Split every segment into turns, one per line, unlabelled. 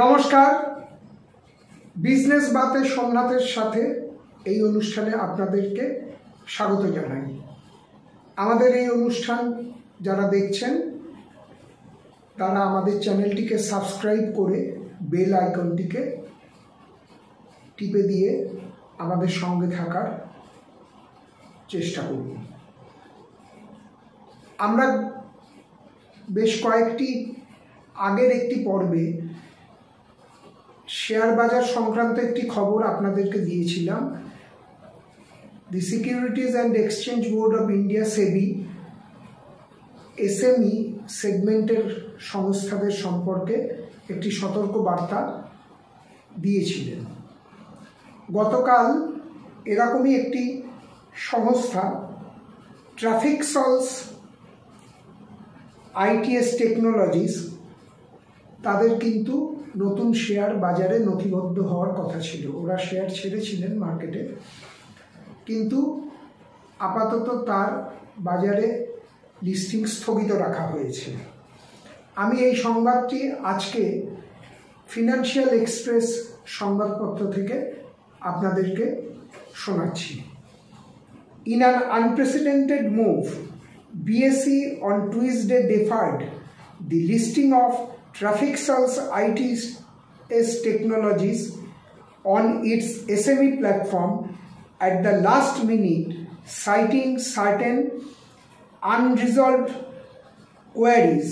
নমস্কার, বিজনেস বাতে সোমনাথের সাথে এই অনুষ্ঠানে আপনাদেরকে স্বাগত জানাই। আমাদের এই অনুষ্ঠান যারা দেখছেন তারা আমাদের চ্যানেলটিকে সাবস্ক্রাইব করে বেল আইকনটিকে টিপে দিয়ে আমাদের সঙ্গে থাকার চেষ্টা করুন। আমরা বেশ কয়েকটি আগের একটি পর্বে শেয়ার বাজার সংক্রান্ত একটি খবর আপনাদেরকে দিয়েছিলাম। The securities and exchange board of India SEBI SME সেগমেন্টের সংস্থাদের সম্পর্কে একটি সতর্ক বার্তা দিয়েছিলেন। গতকাল এরকমই একটি সংস্থা ট্রাফিক্সলস আইটিএস টেকনোলজিস তাদের কিন্তু নতুন শেয়ার বাজারে নথিবদ্ধ হওয়ার কথা ছিল। ওরা শেয়ার ছেড়েছিলেন মার্কেটে, কিন্তু আপাতত তার বাজারে লিস্টিং স্থগিত রাখা হয়েছে। আমি এই সংবাদটি আজকে ফিনান্সিয়াল এক্সপ্রেস সংবাদপত্র থেকে আপনাদেরকে শোনাচ্ছি। In an unprecedented move, BSE on Tuesday deferred the listing of Trafixals ITS Technologies on its SME platform at the last minute, citing certain unresolved queries.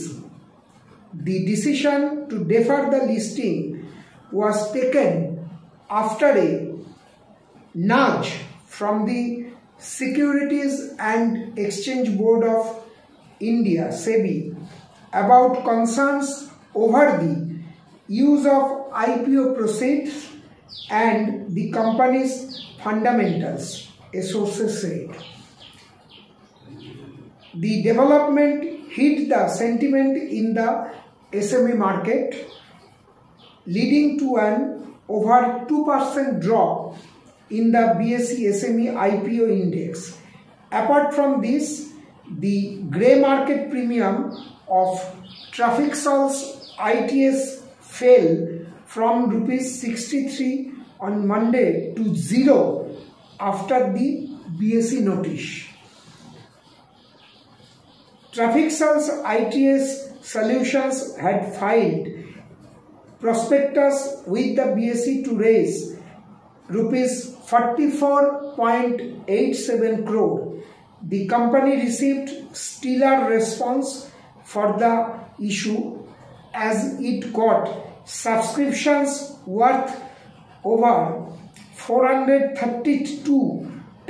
The decision to defer the listing was taken after a nudge from the Securities and Exchange Board of India (SEBI) about concerns over the use of IPO proceeds and the company's fundamentals, a source said. The development hit the sentiment in the SME market, leading to an over 2% drop in the BSE SME IPO index. Apart from this, the grey market premium of Trafixals ITS fell from ₹63 on Monday to 0 after the BSE notice. Trafixals ITS Solutions had filed prospectus with the BSE to raise ₹44.87 crore. The company received stellar response for the issue as it got subscriptions worth over 432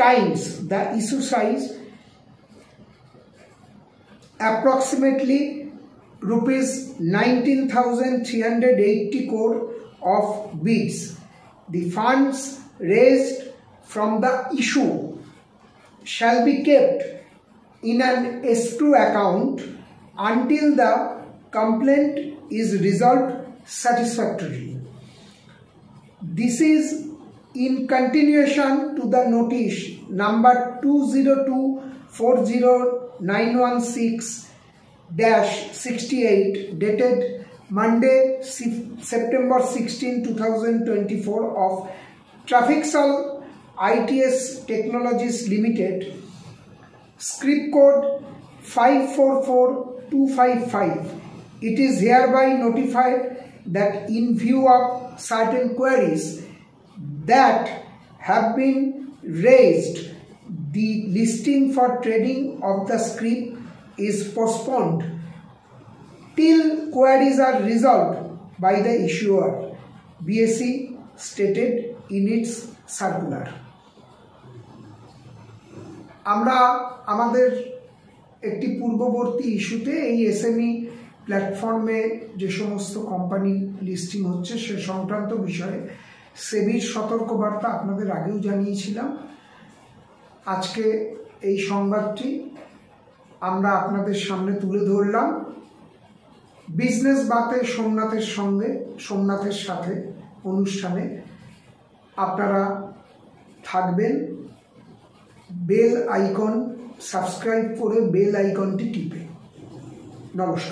times the issue size, approximately ₹19,380 crore of bids. The funds raised from the issue shall be kept in an escrow account until the complaint is resolved satisfactorily. This is in continuation to the notice number 202409116-68 dated Monday, September 16, 2024 of Trafixals ITS Technologies Limited, script code 544255. It is hereby notified that in view of certain queries that have been raised, the listing for trading of the script is postponed till queries are resolved by the issuer, BSE stated in its circular. আমরা আমাদের একটি পূর্ববর্তী ইস্যুতে এই SME প্ল্যাটফর্মে যে সমস্ত company listing হচ্ছে সে সংক্রান্ত বিষয়ে সেবির সতর্কবার্তা আপনাদের আগেও জানিয়েছিলাম। আজকে এই সংবাদটি আমরা আপনাদের সামনে তুলে ধরলাম। বিজনেস বাতে সোমনাথের সাথে অনুষ্ঠানে আপনারা থাকবেন। বেল আইকন সাবস্ক্রাইব করে বেল আইকনটি টিপে। নমস্কার।